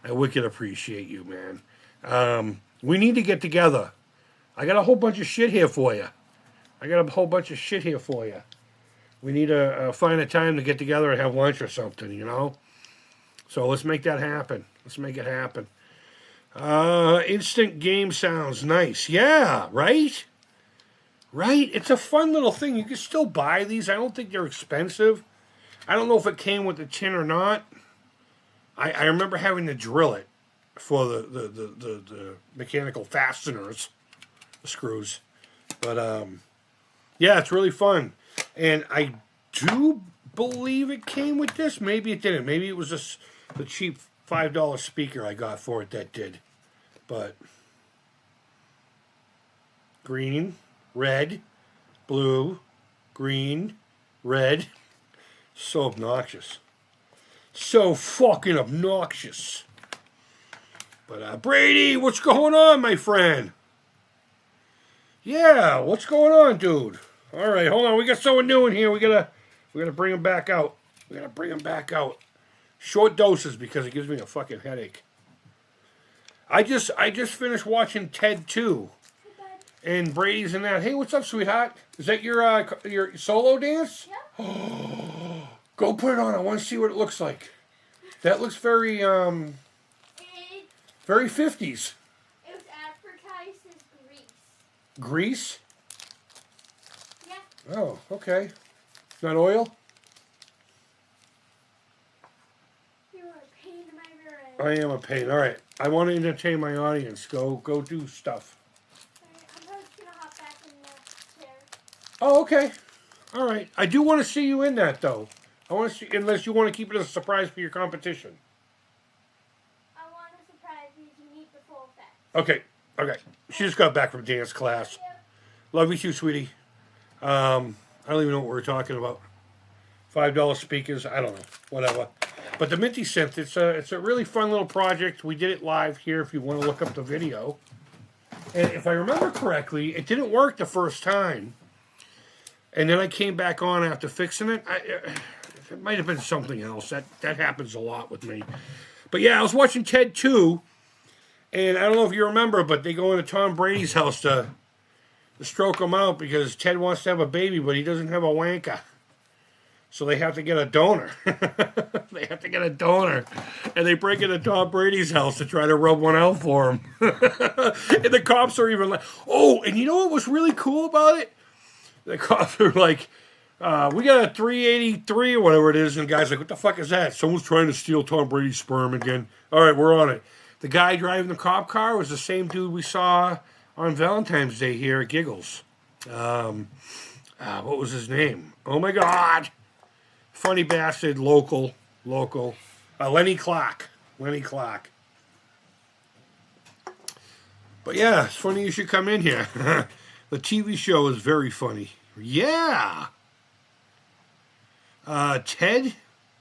I wicked appreciate you, man. We need to get together. I got a whole bunch of shit here for you. We need to find a time to get together and have lunch or something, you know? So let's make that happen. Let's make it happen. Instant game sounds nice. Yeah, right? Right? It's a fun little thing. You can still buy these. I don't think they're expensive. I don't know if it came with the tin or not. I remember having to drill it for the mechanical fasteners, the screws. But, yeah, it's really fun. And I do believe it came with this. Maybe it didn't. Maybe it was just the cheap $5 speaker I got for it that did. But green, red, blue, green, red. So obnoxious. So fucking obnoxious. But Brady, what's going on, my friend? Yeah, what's going on, dude? All right, hold on. We got someone new in here. We gotta bring him back out. Short doses because it gives me a fucking headache. I just finished watching Ted 2. And Brady's in that. Hey, what's up, sweetheart? Is that your solo dance? Yeah. Go put it on. I want to see what it looks like. That looks very very 50s. It was advertised as Grease. Grease? Yeah. Oh, okay. Not oil? You're a pain in my rear end. I am a pain. All right. I want to entertain my audience. Go do stuff. I'm just gonna hop back in the chair. Oh, okay. All right. I do want to see you in that, though. I want to see, unless you want to keep it as a surprise for your competition. I want to surprise you to meet the full effect. Okay. She just got back from dance class. Yeah. Love you too, sweetie. I don't even know what we're talking about. $5 speakers. I don't know. Whatever. But the Minty Synth, it's a really fun little project. We did it live here if you want to look up the video. And if I remember correctly, it didn't work the first time. And then I came back on after fixing it. It might have been something else. That happens a lot with me. But yeah, I was watching Ted 2. And I don't know if you remember, but they go into Tom Brady's house to stroke him out because Ted wants to have a baby, but he doesn't have a wanker. So they have to get a donor. And they break into Tom Brady's house to try to rub one out for him. And the cops are even like, oh, and you know what was really cool about it? The cops are like, we got a 383 or whatever it is. And the guy's like, what the fuck is that? Someone's trying to steal Tom Brady's sperm again. All right, we're on it. The guy driving the cop car was the same dude we saw on Valentine's Day here at Giggles. What was his name? Oh, my God. Funny bastard, local. Lenny Clark. But yeah, it's funny you should come in here. The TV show is very funny. Yeah. Ted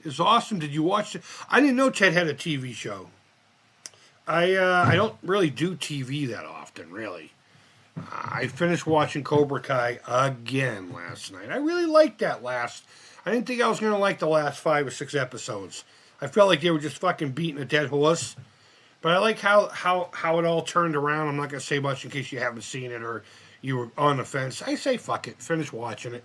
is awesome. Did you watch it? I didn't know Ted had a TV show. I don't really do TV that often, really. I finished watching Cobra Kai again last night. I really liked that last. I didn't think I was going to like the last 5 or 6 episodes. I felt like they were just fucking beating a dead horse. But I like how it all turned around. I'm not going to say much in case you haven't seen it or you were on the fence. I say fuck it. Finish watching it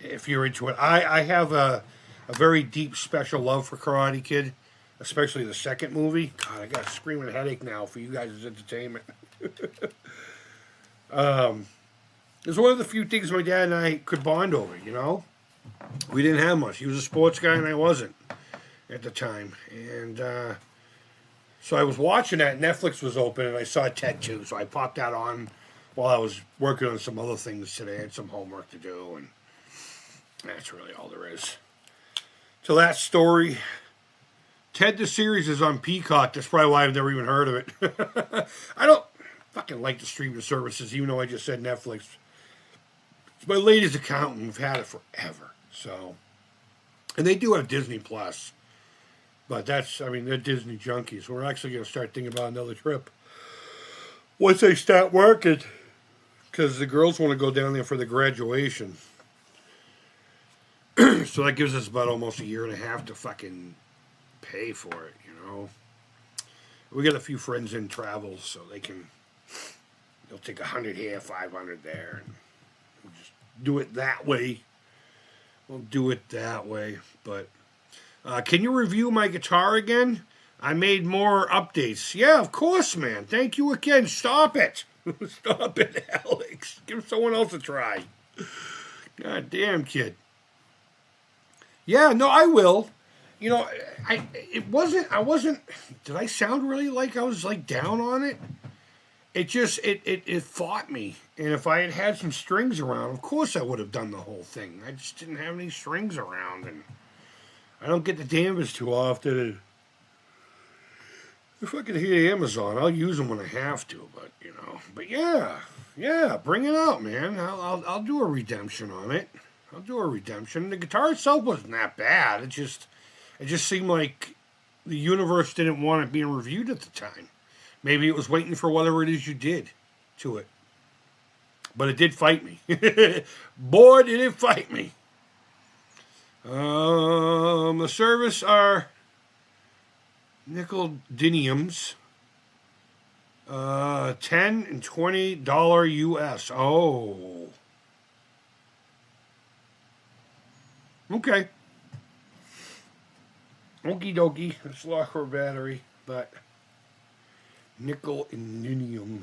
if you're into it. I have a very deep, special love for Karate Kid, especially the second movie. God, I got a screaming headache now for you guys' entertainment. It's one of the few things my dad and I could bond over, you know? We didn't have much. He was a sports guy and I wasn't at the time. And so I was watching that. Netflix was open and I saw Ted 2. So I popped that on while I was working on some other things today. I had some homework to do. And that's really all there is to that story. Ted the series is on Peacock. That's probably why I've never even heard of it. I don't fucking like the streaming services, even though I just said Netflix. It's my latest account and we've had it forever. So, and they do have Disney Plus, but they're Disney junkies. We're actually going to start thinking about another trip once they start working, because the girls want to go down there for the graduation. So that gives us about almost a year and a half to fucking pay for it, you know. We got a few friends in travel, so they'll take 100 here, 500 there, and we'll just do it that way. We'll do it that way. But can you review my guitar again? I made more updates. Yeah, of course, man. Thank you again. Stop it. Stop it, Alex. Give someone else a try. God damn, kid. Yeah, no, I will. You know, I wasn't, did I sound really like I was like down on it? It fought me. And if I had had some strings around, of course I would have done the whole thing. I just didn't have any strings around, and I don't get the damage too often. If I could hit Amazon, I'll use them when I have to. But yeah, bring it out, man. I'll do a redemption on it. I'll do a redemption. The guitar itself wasn't that bad. It just seemed like the universe didn't want it being reviewed at the time. Maybe it was waiting for whatever it is you did to it. But it did fight me. Boy, did it fight me. The service are nickel-diniums. $10 and $20 US. Oh. Okay. Okie dokie. It's a lot for a battery, but nickel and dinium.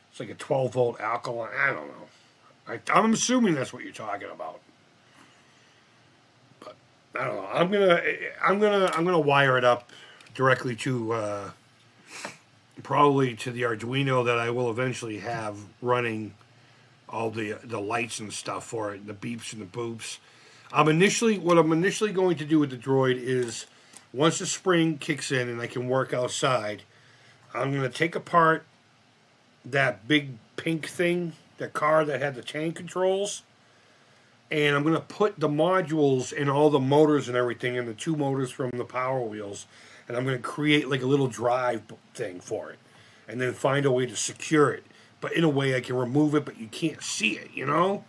It's like a 12-volt alkaline. I don't know. I'm assuming that's what you're talking about. But I don't know. I'm gonna wire it up directly to probably to the Arduino that I will eventually have running all the lights and stuff for it, the beeps and the boops. What I'm initially going to do with the Droid is once the spring kicks in and I can work outside, I'm going to take apart that big pink thing, the car that had the tank controls, and I'm going to put the modules and all the motors and everything and the two motors from the Power Wheels, and I'm going to create like a little drive thing for it, and then find a way to secure it. But in a way I can remove it, but you can't see it, you know?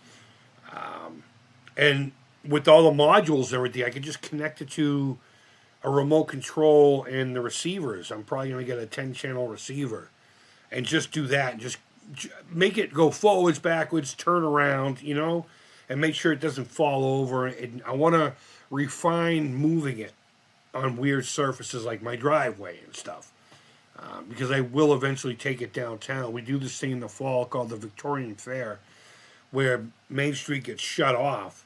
And with all the modules and everything, I can just connect it to a remote control and the receivers. I'm probably going to get a 10-channel receiver and just do that and just make it go forwards, backwards, turn around, you know, and make sure it doesn't fall over. And I want to refine moving it on weird surfaces like my driveway and stuff. Because I will eventually take it downtown. We do this thing in the fall called the Victorian Fair, where Main Street gets shut off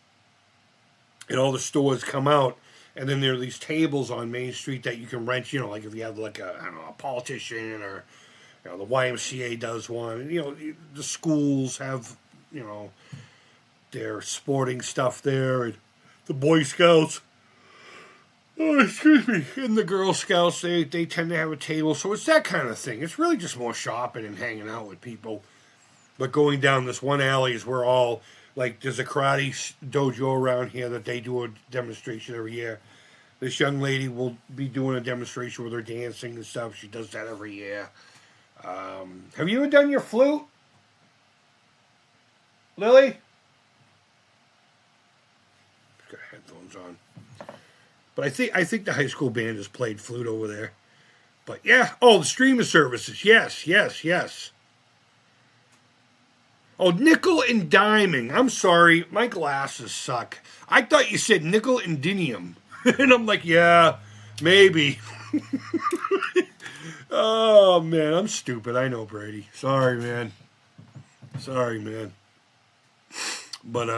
and all the stores come out, and then there are these tables on Main Street that you can rent, you know, like if you have like a politician, or, you know, the YMCA does one, and, you know, the schools have, you know, their sporting stuff there, and the Boy Scouts, oh, excuse me, and the Girl Scouts, they tend to have a table, so it's that kind of thing. It's really just more shopping and hanging out with people. But going down this one alley is where all, like, there's a karate dojo around here that they do a demonstration every year. This young lady will be doing a demonstration with her dancing and stuff. She does that every year. Have you ever done your flute, Lily? She's got headphones on. But I think the high school band has played flute over there. But yeah, oh, the streaming services. Yes. Oh, nickel and diming. I'm sorry, my glasses suck. I thought you said nickel and dinium. And I'm like, yeah, maybe. Oh, man, I'm stupid. I know, Brady. Sorry, man. But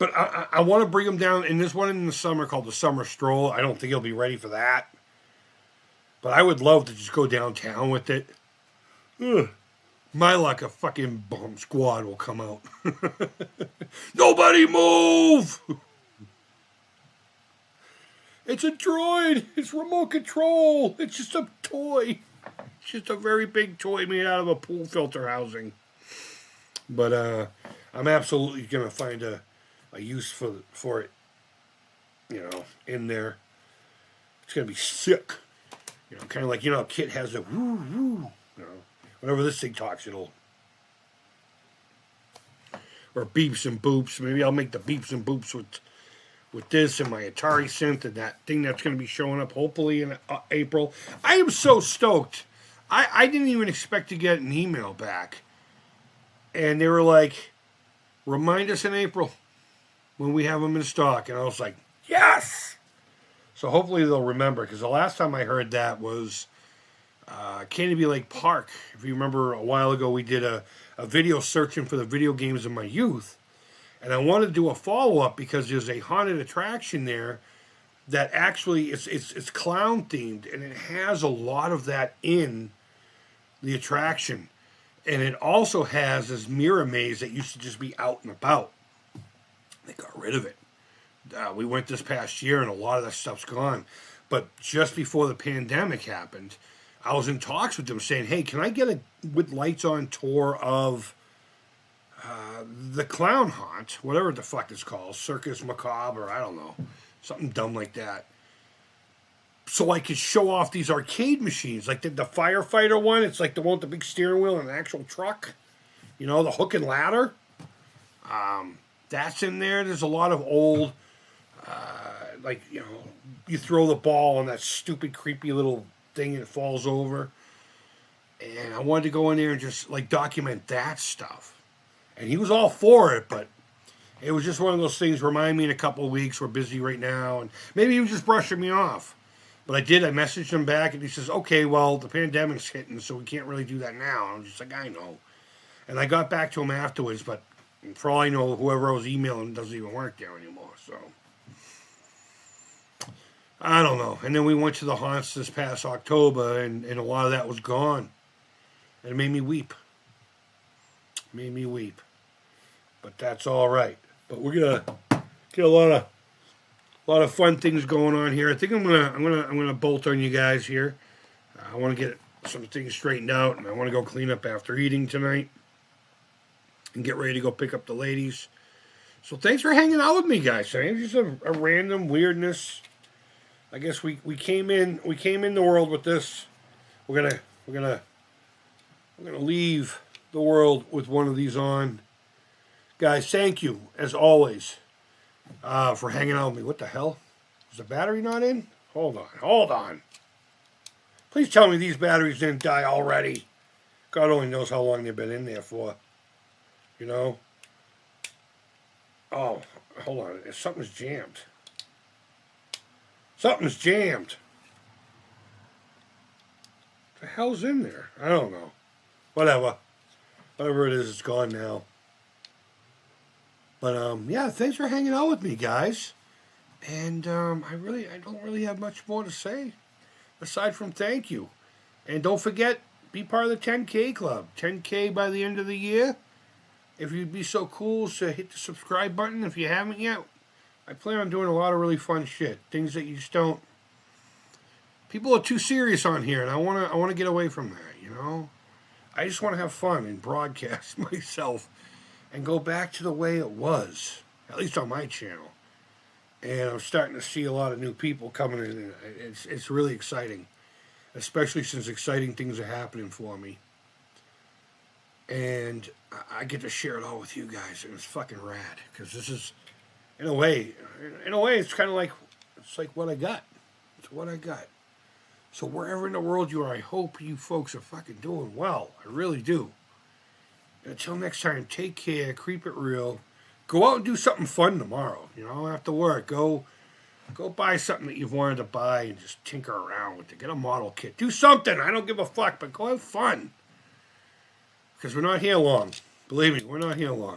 I want to bring him down, and there's one in the summer called the Summer Stroll. I don't think he'll be ready for that. But I would love to just go downtown with it. Ugh. My luck, a fucking bomb squad will come out. Nobody move! It's a droid. It's remote control. It's just a toy. It's just a very big toy made out of a pool filter housing. But I'm absolutely going to find a use for it, you know, in there. It's going to be sick. You know, kind of like, you know, Kit has a woo, woo, you know. Whenever this thing talks, it'll... Or beeps and boops. Maybe I'll make the beeps and boops with with this and my Atari synth and that thing that's going to be showing up hopefully in April. I am so stoked. I didn't even expect to get an email back. And they were like, remind us in April when we have them in stock. And I was like, yes! So hopefully they'll remember, because the last time I heard that was Canterbury Lake Park. If you remember, a while ago we did a video searching for the video games of my youth. And I wanted to do a follow-up because there's a haunted attraction there that actually it's clown themed, and it has a lot of that in the attraction. And it also has this mirror maze that used to just be out and about. They got rid of it. We went this past year, and a lot of that stuff's gone. But just before the pandemic happened, I was in talks with them saying, hey, can I get a with lights on tour of the clown haunt, whatever the fuck it's called, Circus Macabre, I don't know, something dumb like that. So I could show off these arcade machines, like the firefighter one. It's like the one with the big steering wheel and an actual truck. You know, the hook and ladder. That's in there. There's a lot of old, like, you know, you throw the ball on that stupid, creepy little thing and it falls over. And I wanted to go in there and just, like, document that stuff. And he was all for it, but it was just one of those things. Remind me in a couple of weeks. We're busy right now. And maybe he was just brushing me off. But I did. I messaged him back, and he says, okay, well, the pandemic's hitting, so we can't really do that now. I'm just like, I know. And I got back to him afterwards, but for all I know, whoever I was emailing doesn't even work there anymore. So I don't know. And then we went to the haunts this past October, and a lot of that was gone. And it made me weep. Made me weep. But that's all right. But we're gonna get a lot of fun things going on here. I think I'm gonna bolt on you guys here. I want to get some things straightened out, and I want to go clean up after eating tonight, and get ready to go pick up the ladies. So thanks for hanging out with me, guys. I mean, it's just a random weirdness. I guess we came in the world with this. We're gonna leave the world with one of these on. Guys, thank you, as always, for hanging out with me. What the hell? Is the battery not in? Hold on. Please tell me these batteries didn't die already. God only knows how long they've been in there for. You know? Oh, hold on. Something's jammed. Something's jammed. What the hell's in there? I don't know. Whatever. Whatever it is, it's gone now. But, yeah, thanks for hanging out with me, guys. And I don't really have much more to say aside from thank you. And don't forget, be part of the 10K club. 10K by the end of the year. If you'd be so cool as to hit the subscribe button if you haven't yet. I plan on doing a lot of really fun shit. Things that you just don't... People are too serious on here, and I want to get away from that, you know? I just want to have fun and broadcast myself and go back to the way it was, at least on my channel. And I'm starting to see a lot of new people coming in. It's really exciting, especially since exciting things are happening for me. And I get to share it all with you guys, and it's fucking rad. Because this is, in a way, it's kind of like, it's like what I got. It's what I got. So wherever in the world you are, I hope you folks are fucking doing well. I really do. Until next time, take care, keep it real. Go out and do something fun tomorrow. You know, after work, go buy something that you've wanted to buy and just tinker around with it. Get a model kit. Do something. I don't give a fuck, but go have fun. Because we're not here long. Believe me, we're not here long.